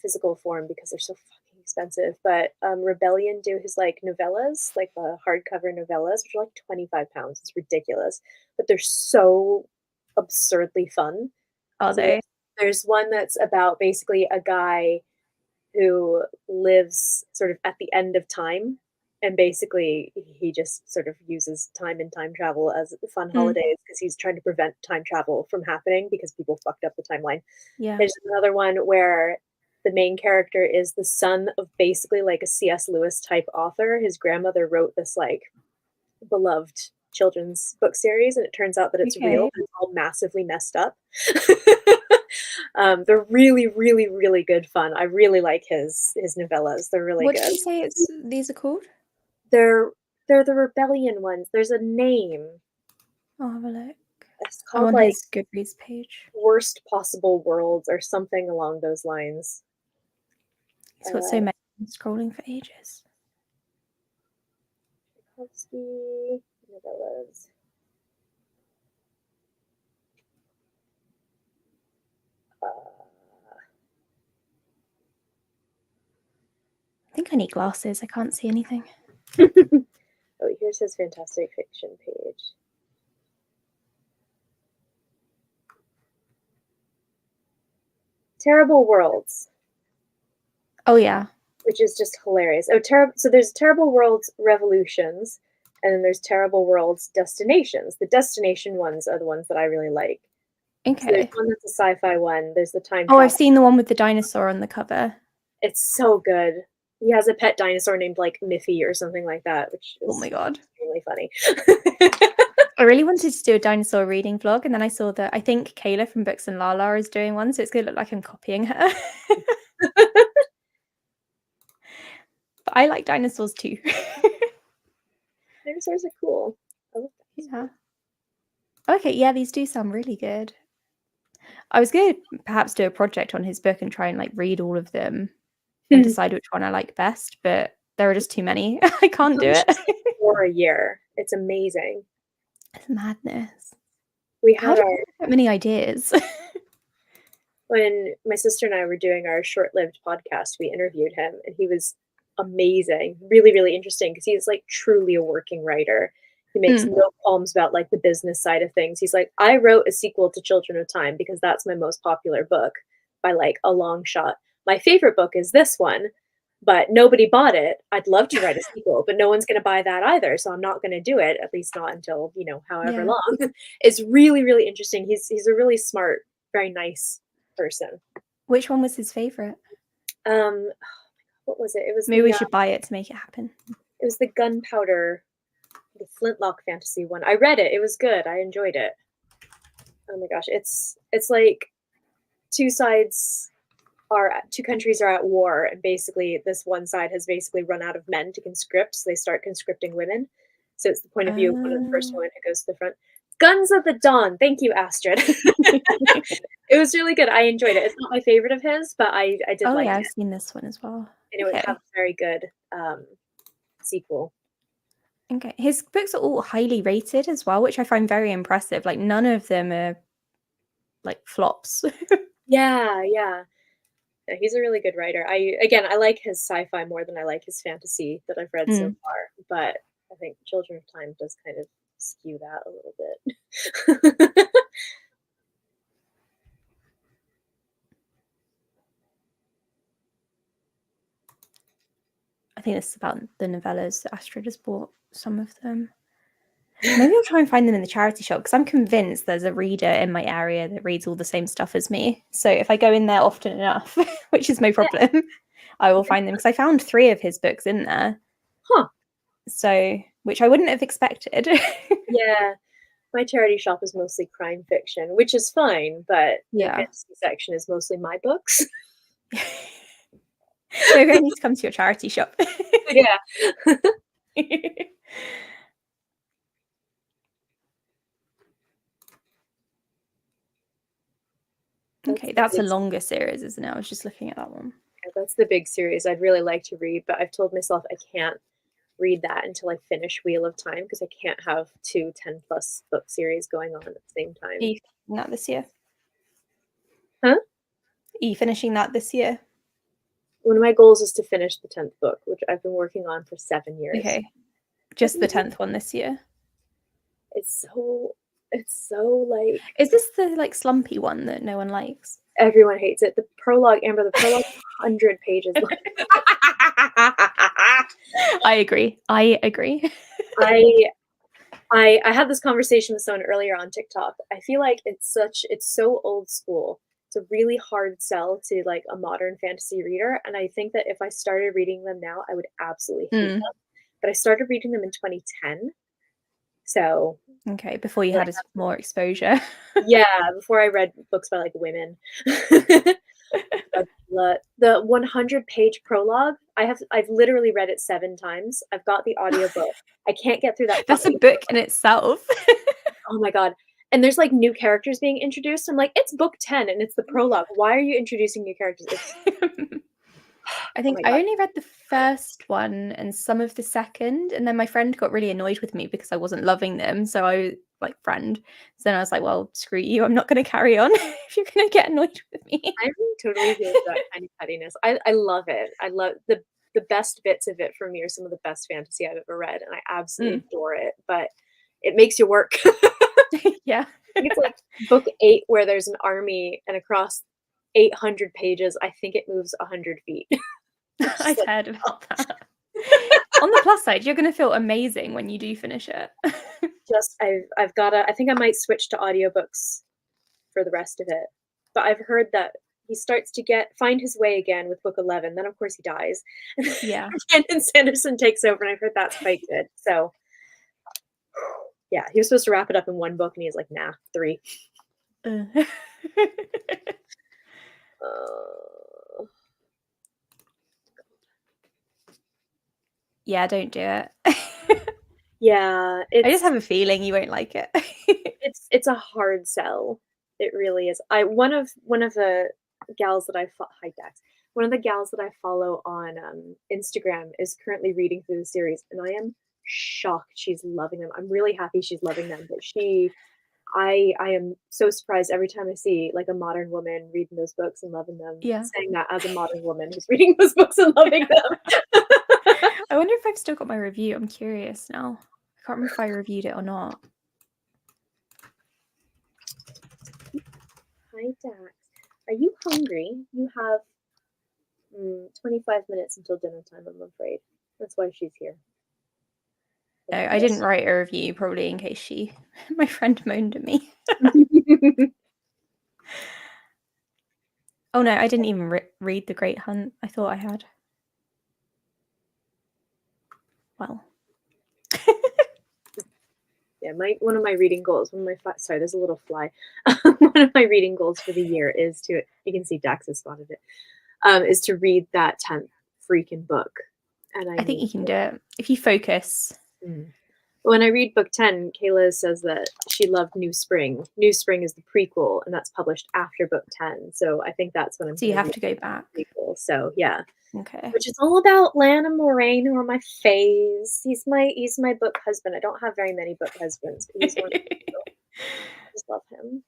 physical form because they're so fucking expensive, but Rebellion do his like novellas, like the hardcover novellas, which are like 25 pounds. It's ridiculous, but they're so absurdly fun. Are So they? there's one that's about basically a guy who lives sort of at the end of time, and basically he just sort of uses time and time travel as fun holidays because he's trying to prevent time travel from happening because people fucked up the timeline. Yeah. There's another one where the main character is the son of basically like a C.S. Lewis type author. His grandmother wrote this like beloved children's book series, and it turns out that it's real, but it's all massively messed up. They're really, really, really good fun. I really like his novellas. They're really What good. did you say these are called? They're the Rebellion ones. There's a name. I'll have a look. It's called on like his Goodreads page. Worst Possible Worlds or something along those lines. He's got so many. I'm scrolling for ages. Tchaikovsky novellas. I think I need glasses. I can't see anything. Oh, here's his fantastic fiction page. Terrible Worlds. Oh, yeah. Which is just hilarious. Oh, so there's Terrible Worlds Revolutions, and then there's Terrible Worlds Destinations. The destination ones are the ones that I really like. Okay. So there's one that's a sci-fi one. There's the time. Oh, I've seen the one with the dinosaur on the cover. It's so good. He has a pet dinosaur named like Miffy or something like that, which is oh my god, really funny. I really wanted to do a dinosaur reading vlog, and then I saw that I think Kayla from Books and Lala is doing one, so it's gonna look like I'm copying her. But I like dinosaurs too. Dinosaurs are cool. I love yeah. Okay, yeah, these do sound really good. I was going to perhaps do a project on his book and try and like read all of them and decide which one I like best, but there are just too many. I can't do it. For a year. It's amazing. It's madness. We How had do you have many ideas? When my sister and I were doing our short-lived podcast, we interviewed him, and he was amazing, really, really interesting because he's like truly a working writer. He makes no qualms about like the business side of things. He's like, I wrote a sequel to Children of Time because that's my most popular book by like a long shot. My favorite book is this one, but nobody bought it. I'd love to write a sequel, but no one's going to buy that either. So I'm not going to do it, at least not until, however long. It's really, really interesting. He's a really smart, very nice person. Which one was his favorite? What was it? It was maybe we should buy it to make it happen. It was the gunpowder, the flintlock fantasy one. I read it. It was good. I enjoyed it. Oh my gosh, it's like two countries are at war, and basically this one side has basically run out of men to conscript, so they start conscripting women. So it's the point of view of one of the first women who goes to the front. Guns of the Dawn. Thank you, Astrid. It was really good. I enjoyed it. It's not my favorite of his, but I did like it. I've seen this one as well. And it would have a very good sequel. Okay. His books are all highly rated as well, which I find very impressive. Like none of them are like flops. Yeah. He's a really good writer. I like his sci-fi more than I like his fantasy that I've read so far, but I think Children of Time does kind of skew that a little bit. I think this is about the novellas that Astrid has bought some of them. Maybe I'll try and find them in the charity shop because I'm convinced there's a reader in my area that reads all the same stuff as me. So if I go in there often enough, which is no problem, I will find them because I found 3 of his books in there. Huh. So, which I wouldn't have expected. Yeah. My charity shop is mostly crime fiction, which is fine, but the fantasy section is mostly my books. Maybe I need to come to your charity shop. Yeah. Okay, that's a longer series, isn't it? I was just looking at that one. Yeah, that's the big series I'd really like to read, but I've told myself I can't read that until I finish Wheel of Time because I can't have 2 10+ book series going on at the same time. Are you finishing that this year? Huh? Are you finishing that this year? One of my goals is to finish the 10th book, which I've been working on for 7 years. Okay. Just the 10th one this year. It's so like... Is this the like slumpy one that no one likes? Everyone hates it. The prologue, Amber, the prologue is 100 pages long. I agree. I had this conversation with someone earlier on TikTok. I feel like it's so old school. It's a really hard sell to like a modern fantasy reader. And I think that if I started reading them now, I would absolutely hate them. But I started reading them in 2010. So okay, before you had more exposure. Yeah, before I read books by like women. The 100-page prologue, I've literally read it 7 times. I've got the audiobook. I can't get through that. That's a book in itself. Oh my god. And there's like new characters being introduced. I'm like, it's book 10 and it's the prologue. Why are you introducing new characters? I think I only read the first one and some of the second, and then my friend got really annoyed with me because I wasn't loving them. So I so then I was like, well, screw you, I'm not going to carry on if you're going to get annoyed with me. I'm totally good with that kind of pettiness. I love it. I love the best bits of it for me are some of the best fantasy I've ever read, and I absolutely adore it, but it makes you work. Yeah. I think it's like book 8 where there's an army, and across 800 pages, I think it moves 100 feet. I've heard about that. On the plus side, you're going to feel amazing when you do finish it. I've got to, I think I might switch to audiobooks for the rest of it. But I've heard that he starts to find his way again with book 11. Then, of course, he dies. Yeah. And Sanderson takes over, and I've heard that's quite good. So, yeah, he was supposed to wrap it up in 1 book, and he's like, nah, 3. Yeah, don't do it. Yeah, I just have a feeling you won't like it. It's a hard sell. It really is. One of the gals that one of the gals that I follow on Instagram is currently reading through the series, and I am shocked she's loving them. I'm really happy she's loving them, but I am so surprised every time I see like a modern woman reading those books and loving them. Yeah. Saying that as a modern woman who's reading those books and loving them. I wonder if I've still got my review. I'm curious now. I can't remember if I reviewed it or not. Hi, Dax. Are you hungry? You have 25 minutes until dinner time, I'm afraid. That's why she's here. No, I didn't write a review, probably in case my friend moaned at me. Oh no, I didn't even read The Great Hunt. I thought I had. Well. Yeah, one of my reading goals, sorry, there's a little fly. One of my reading goals for the year is you can see Dax has spotted it, is to read that 10th freaking book. And I think you can do it if you focus. When I read book 10, Kayla says that she loved New Spring. New Spring is the prequel, and that's published after book 10. So I think that's when I'm. So you have to go back. Prequel. So yeah. Okay. Which is all about Lan and Moraine, who are my faves. He's my book husband. I don't have very many book husbands, but he's one. I just love him.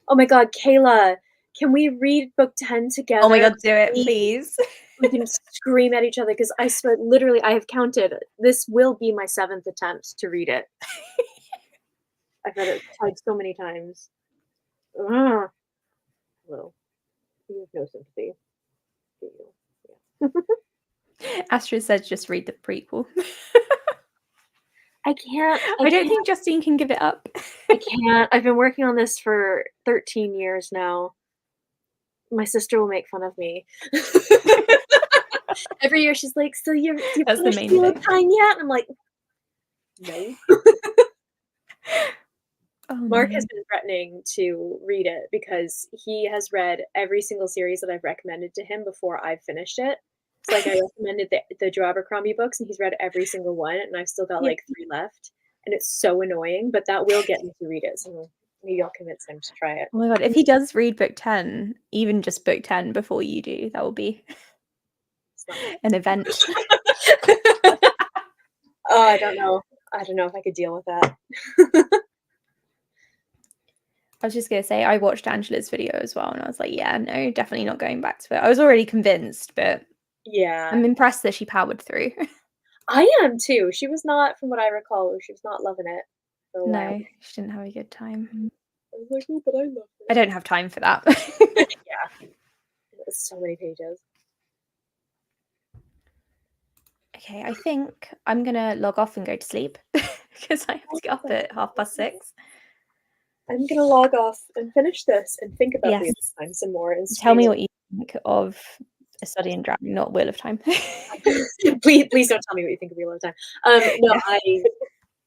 Oh my god, Kayla, can we read book 10 together? Oh my god, do it, please. We can scream at each other, because I swear, literally, I have counted. This will be my 7th attempt to read it. I've read it so many times. Well, you have no sympathy. Do you? Yeah. Astrid says just read the prequel. I can't. I don't think Justine can give it up. I can't. I've been working on this for 13 years now. My sister will make fun of me. Every year she's like, so you're finished Time yet? And I'm like, no. Mark has been threatening to read it because he has read every single series that I've recommended to him before I've finished it. It's like I recommended the Joe Abercrombie books, and he's read every single one, and I've still got like 3 left. And it's so annoying, but that will get me to read it. So maybe I'll convince him to try it. Oh my god, if he does read book 10, even just book 10 before you do, that will be an event. Oh, I don't know. I don't know if I could deal with that. I was just going to say, I watched Angela's video as well, and I was like, yeah, no, definitely not going back to it. I was already convinced, but yeah, I'm impressed that she powered through. I am too. She was not, from what I recall, she was not loving it for a while. No, she didn't have a good time. I was like, oh, but I love it. I don't have time for that. Yeah. It's so many pages. Okay, I think I'm going to log off and go to sleep because I have to get up at 6:30. I'm going to log off and finish this and think about Wheel of Time some more. And tell me what you think of A Study in Drowning, not Wheel of Time. please don't tell me what you think of Wheel of Time. No,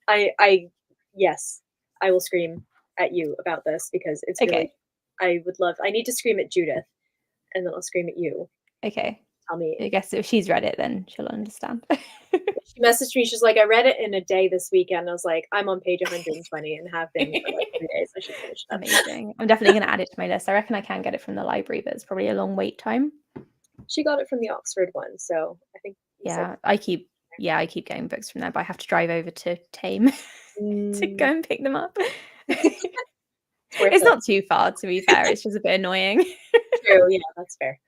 I yes, I will scream at you about this because it's really, I need to scream at Judith and then I'll scream at you. Okay. Tell me. I guess if she's read it, then she'll understand. She messaged me. She's like, I read it in a day this weekend. I was like, I'm on page 120 and have been for like 3 days. I should finish that. Amazing. I'm definitely going to add it to my list. I reckon I can get it from the library, but it's probably a long wait time. She got it from the Oxford one, so I think. I keep getting books from there, but I have to drive over to Tame to go and pick them up. It's not too far, to be fair. It's just a bit annoying. True, yeah, that's fair.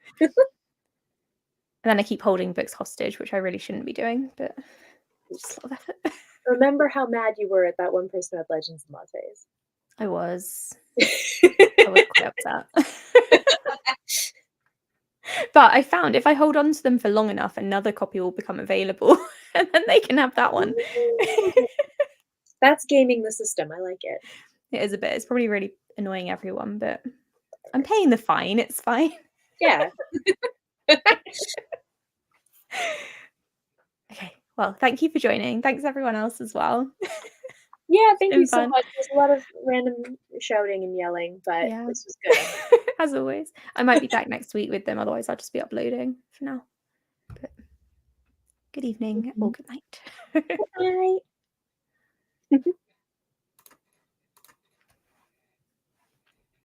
And then I keep holding books hostage, which I really shouldn't be doing, but it's a lot of effort. Remember how mad you were at that one person who had Legends and Lattes? I was quite upset. But I found if I hold on to them for long enough, another copy will become available, and then they can have that one. That's gaming the system. I like it. It is a bit. It's probably really annoying everyone, but I'm paying the fine. It's fine. Yeah. Okay. Well, thank you for joining. Thanks everyone else as well. Yeah, thank you so much. There's a lot of random shouting and yelling, but this was good. As always. I might be back next week with them. Otherwise, I'll just be uploading for now. But good evening or good night. Good night.